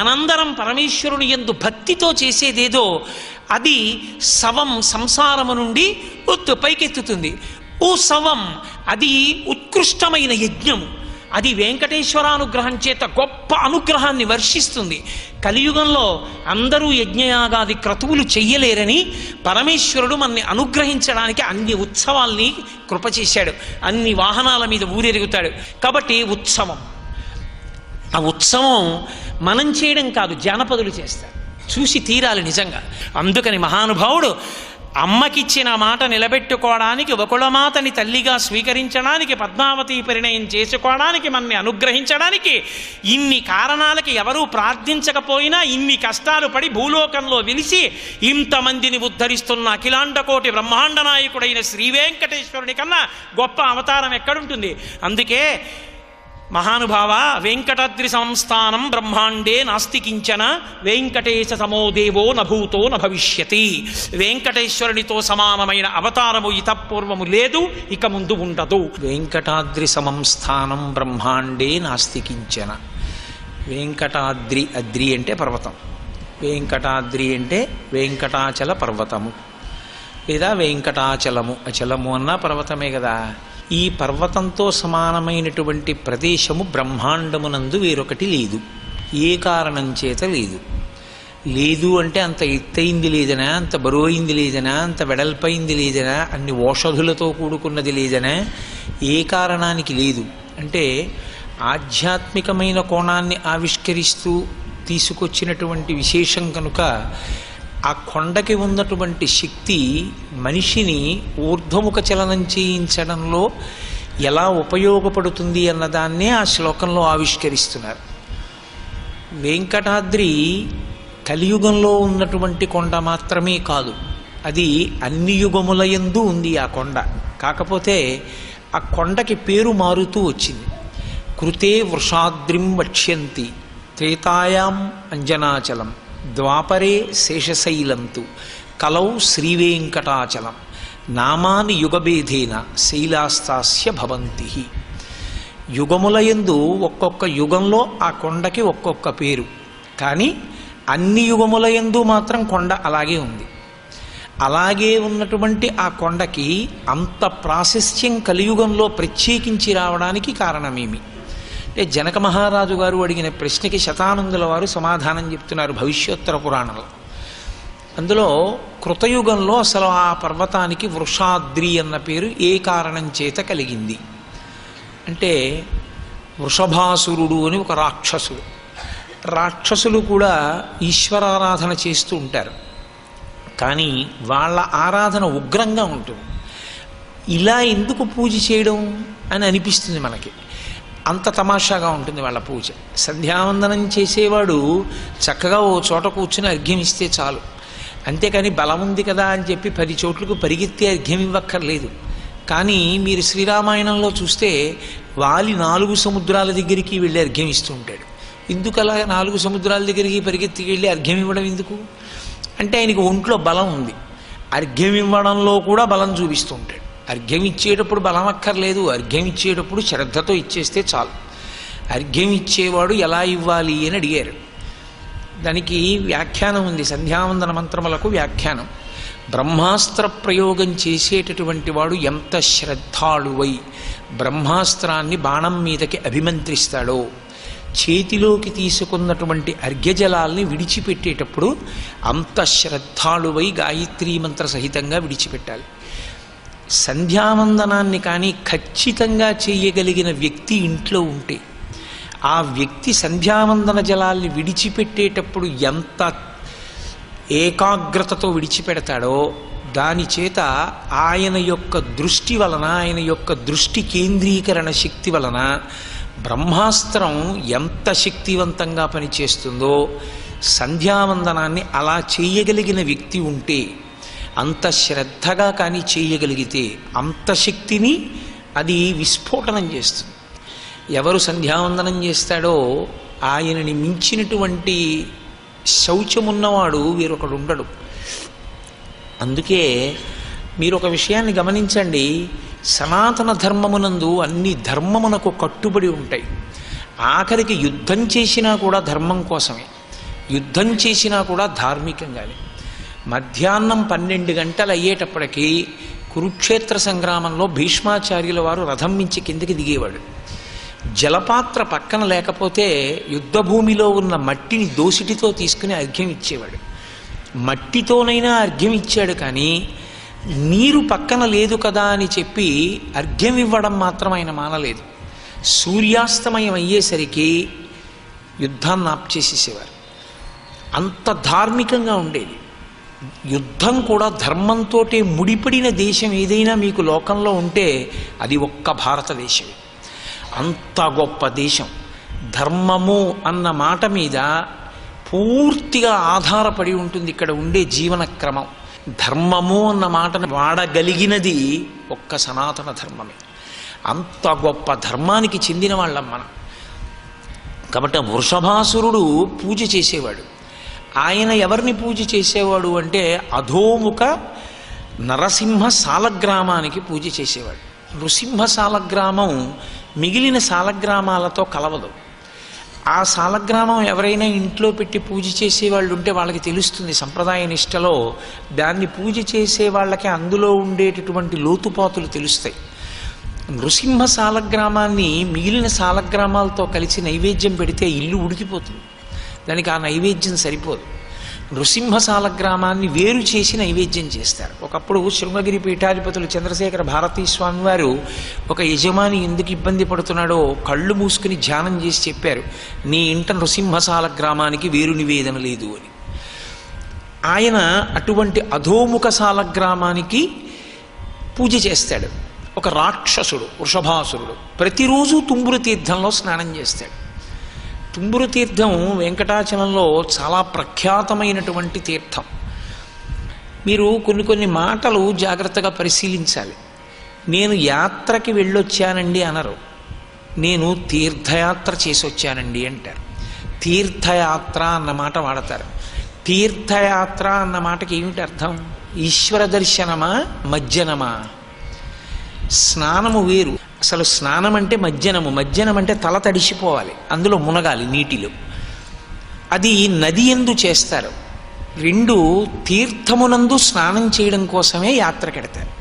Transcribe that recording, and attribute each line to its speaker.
Speaker 1: అనందరం పరమేశ్వరుని యందు భక్తితో చేసేదేదో అది సవం సంసారము నుండి పైకెత్తుతుంది. ఓ సవం అది ఉత్కృష్టమైన యజ్ఞము, అది వెంకటేశ్వరానుగ్రహం చేత గొప్ప అనుగ్రహాన్ని వర్షిస్తుంది. కలియుగంలో అందరూ యజ్ఞయాగాది క్రతువులు చెయ్యలేరని పరమేశ్వరుడు మనని అనుగ్రహించడానికి అన్ని ఉత్సవాల్ని కృప చేశాడు. అన్ని వాహనాల మీద ఊరెరుగుతాడు. కాబట్టి ఉత్సవం, ఆ ఉత్సవం మనం చేయడం కాదు, జానపదులు చేస్తారు. చూసి తీరాలి నిజంగా. అందుకని మహానుభావుడు అమ్మకిచ్చిన మాట నిలబెట్టుకోవడానికి, వకుళమాతని తల్లిగా స్వీకరించడానికి, పద్మావతి పరిణయం చేసుకోవడానికి, మనని అనుగ్రహించడానికి, ఇన్ని కారణాలకి ఎవరూ ప్రార్థించకపోయినా ఇన్ని కష్టాలు పడి భూలోకంలో వెలిసి ఇంతమందిని ఉద్ధరిస్తున్న అఖిలాండకోటి బ్రహ్మాండ నాయకుడైన శ్రీ వెంకటేశ్వరుని కన్నా గొప్ప అవతారం ఎక్కడుంటుంది? అందుకే మహానుభావ, వెంకటాద్రి సంస్థానం బ్రహ్మాండే నాస్తి కించన వెంకటేశ సమోదేవో నభూతో నభవిష్యతి. వెంకటేశ్వరునితో సమానమైన అవతారము ఇతపూర్వము లేదు, ఇక ముందు ఉండదు. వెంకటాద్రి సంస్థానం బ్రహ్మాండే నాస్తి కించన. వెంకటాద్రి, అద్రి అంటే పర్వతం, వెంకటాద్రి అంటే వెంకటాచల పర్వతము లేదా వెంకటాచలము. అచలము అన్నా పర్వతమే కదా. ఈ పర్వతంతో సమానమైనటువంటి ప్రదేశము బ్రహ్మాండమునందు వేరొకటి లేదు. ఏ కారణం చేత లేదు? లేదు అంటే అంత ఎత్తైంది లేదనా, అంత బరువైంది లేదనా, అంత వెడల్పైంది లేదనా, అన్ని ఓషధులతో కూడుకున్నది లేదనా? ఏ కారణానికి లేదు అంటే ఆధ్యాత్మికమైన కోణాన్ని ఆవిష్కరిస్తూ తీసుకొచ్చినటువంటి విశేషం కనుక ఆ కొండకి ఉన్నటువంటి శక్తి మనిషిని ఊర్ధ్వముఖ చలనం చేయించడంలో ఎలా ఉపయోగపడుతుంది అన్నదాన్నే ఆ శ్లోకంలో ఆవిష్కరిస్తున్నారు. వెంకటాద్రి కలియుగంలో ఉన్నటువంటి కొండ మాత్రమే కాదు, అది అన్ని యుగముల యందు ఉంది ఆ కొండ. కాకపోతే ఆ కొండకి పేరు మారుతూ వచ్చింది. కృతే వృషాద్రిం వక్ష్యంతి త్రేతాయాం అంజనాచలం ద్వాపరే శేషశైలంతు కలౌ శ్రీవేంకటాచలం నామాని యుగభేదేన శైలాస్తాస్య భవంతి. యుగములయందు ఒక్కొక్క యుగంలో ఆ కొండకి ఒక్కొక్క పేరు, కానీ అన్ని యుగములయందు మాత్రం కొండ అలాగే ఉంది. అలాగే ఉన్నటువంటి ఆ కొండకి అంత ప్రాశస్త్యం కలియుగంలో ప్రత్యేకించి రావడానికి కారణమేమి అంటే, జనక మహారాజు గారు అడిగిన ప్రశ్నకి శతానందుల వారు సమాధానం చెప్తున్నారు భవిష్యోత్తర పురాణంలో. అందులో కృతయుగంలో అసలు ఆ పర్వతానికి వృషాద్రి అన్న పేరు ఏ కారణం చేత కలిగింది అంటే, వృషభాసురుడు అని ఒక రాక్షసుడు. రాక్షసులు కూడా ఈశ్వరారాధన చేస్తూ ఉంటారు, కానీ వాళ్ళ ఆరాధన ఉగ్రంగా ఉంటుంది. ఇలా ఎందుకు పూజ చేయడం అని అనిపిస్తుంది మనకి. అంత తమాషాగా ఉంటుంది వాళ్ళ పూజ. సంధ్యావందనం చేసేవాడు చక్కగా ఓ చోట కూర్చుని అర్ఘ్యం ఇస్తే చాలు, అంతేకాని బలం ఉంది కదా అని చెప్పి 10 చోట్లకు పరిగెత్తి అర్ఘ్యం ఇవ్వక్కర్లేదు. కానీ మీరు శ్రీరామాయణంలో చూస్తే వాలి 4 సముద్రాల దగ్గరికి వెళ్ళి అర్ఘ్యం ఇస్తూ ఉంటాడు. ఎందుకు అలా 4 సముద్రాల దగ్గరికి పరిగెత్తి వెళ్ళి అర్ఘ్యం ఇవ్వడం ఎందుకు అంటే, ఆయనకు ఒంట్లో బలం ఉంది, అర్ఘ్యం ఇవ్వడంలో కూడా బలం చూపిస్తూ ఉంటాడు. అర్ఘ్యం ఇచ్చేటప్పుడు బలం అక్కర్లేదు, అర్ఘ్యం ఇచ్చేటప్పుడు శ్రద్ధతో ఇచ్చేస్తే చాలు. అర్ఘ్యం ఇచ్చేవాడు ఎలా ఇవ్వాలి అని అడిగారు. దానికి వ్యాఖ్యానం ఉంది, సంధ్యావందన మంత్రములకు వ్యాఖ్యానం. బ్రహ్మాస్త్ర ప్రయోగం చేసేటటువంటి వాడు ఎంత శ్రద్ధాళువై బ్రహ్మాస్త్రాన్ని బాణం మీదకి అభిమంత్రిస్తాడో, చేతిలోకి తీసుకున్నటువంటి అర్ఘ్యజలాల్ని విడిచిపెట్టేటప్పుడు అంత శ్రద్ధాళువై గాయత్రీ మంత్ర సహితంగా విడిచిపెట్టాలి. సంధ్యావందనాన్ని కానీ ఖచ్చితంగా చేయగలిగిన వ్యక్తి ఇంట్లో ఉంటే, ఆ వ్యక్తి సంధ్యావందన జలాల్ని విడిచిపెట్టేటప్పుడు ఎంత ఏకాగ్రతతో విడిచిపెడతాడో, దాని చేత ఆయన యొక్క దృష్టి వలన, ఆయన యొక్క దృష్టి కేంద్రీకరణ శక్తి వలన బ్రహ్మాస్త్రం ఎంత శక్తివంతంగా పనిచేస్తుందో, సంధ్యావందనాన్ని అలా చేయగలిగిన వ్యక్తి ఉంటే, అంత శ్రద్ధగా కానీ చేయగలిగితే అంత శక్తిని అది విస్ఫోటనం చేస్తుంది. ఎవరు సంధ్యావందనం చేస్తాడో ఆయనని మించినటువంటి శౌచమున్నవాడు వేరొకడు ఉండడు. అందుకే మీరు ఒక విషయాన్ని గమనించండి, సనాతన ధర్మమునందు అన్ని ధర్మమునకు కట్టుబడి ఉంటాయి. ఆఖరికి యుద్ధం చేసినా కూడా ధర్మం కోసమే. యుద్ధం చేసినా కూడా ధార్మికంగానే. మధ్యాహ్నం 12 గంటలు అయ్యేటప్పటికీ కురుక్షేత్ర సంగ్రామంలో భీష్మాచార్యుల వారు రథం మించి కిందకి దిగేవాడు. జలపాత్ర పక్కన లేకపోతే యుద్ధభూమిలో ఉన్న మట్టిని దోసిటితో తీసుకుని అర్ఘ్యం ఇచ్చేవాడు. మట్టితోనైనా అర్ఘ్యం ఇచ్చాడు, కానీ నీరు పక్కన లేదు కదా అని చెప్పి అర్ఘ్యం ఇవ్వడం మాత్రం ఆయన మానలేదు. సూర్యాస్తమయం అయ్యేసరికి యుద్ధాన్ని ఆప్చేసేసేవారు. అంత ధార్మికంగా ఉండేది. యుద్ధం కూడా ధర్మంతో ముడిపడిన దేశం ఏదైనా మీకు లోకంలో ఉంటే అది ఒక్క భారతదేశమే. అంత గొప్ప దేశం. ధర్మము అన్న మాట మీద పూర్తిగా ఆధారపడి ఉంటుంది ఇక్కడ ఉండే జీవన క్రమం. ధర్మము అన్న మాటను వాడగలిగినది ఒక్క సనాతన ధర్మమే. అంత గొప్ప ధర్మానికి చెందిన వాళ్ళం మనం. కాబట్టి వృషభాసురుడు పూజ చేసేవాడు. ఆయన ఎవరిని పూజ చేసేవాడు అంటే అధోముఖ నరసింహ సాలగ్రామానికి పూజ చేసేవాడు. నృసింహ సాలగ్రామం మిగిలిన సాలగ్రామాలతో కలవదు. ఆ సాలగ్రామం ఎవరైనా ఇంట్లో పెట్టి పూజ చేసేవాళ్ళు ఉంటే వాళ్ళకి తెలుస్తుంది సంప్రదాయ నిష్టలో. దాన్ని పూజ చేసే వాళ్ళకి అందులో ఉండేటటువంటి లోతుపాతులు తెలుస్తాయి. నృసింహ సాలగ్రామాన్ని మిగిలిన సాలగ్రామాలతో కలిసి నైవేద్యం పెడితే ఇల్లు ఉడికిపోతుంది. దానికి ఆ నైవేద్యం సరిపోదు. నృసింహ సాలగ్రామాన్ని వేరు చేసి నైవేద్యం చేస్తారు. ఒకప్పుడు శృంగగిరి పీఠాధిపతులు చంద్రశేఖర భారతీ స్వామి వారు ఒక యజమాని ఎందుకు ఇబ్బంది పడుతున్నాడో కళ్ళు మూసుకుని ధ్యానం చేసి చెప్పారు, నీ ఇంట నృసింహ సాలగ్రామానికి వేరు నివేదన లేదు అని. ఆయన అటువంటి అధోముఖ సాలగ్రామానికి పూజ చేస్తాడు. ఒక రాక్షసుడు వృషభాసురుడు ప్రతిరోజు తుంబురు తీర్థంలో స్నానం చేస్తాడు. తుంబురు తీర్థం వెంకటాచలంలో చాలా ప్రఖ్యాతమైనటువంటి తీర్థం. మీరు కొన్ని మాటలు జాగ్రత్తగా పరిశీలించాలి. నేను యాత్రకి వెళ్ళొచ్చానండి అనరు, నేను తీర్థయాత్ర చేసి వచ్చానండి అంటారు. తీర్థయాత్ర అన్న మాట వాడతారు. తీర్థయాత్ర అన్న మాటకి ఏమిటి అర్థం? ఈశ్వర దర్శనమా, మజ్జనమా? స్నానము వేరు. అసలు స్నానం అంటే మజ్జనము. మజ్జనం అంటే తల తడిసిపోవాలి, అందులో మునగాలి నీటిలో. అది నది యందు చేస్తారు. 2 తీర్థమునందు స్నానం చేయడం కోసమే యాత్రకెడతారు.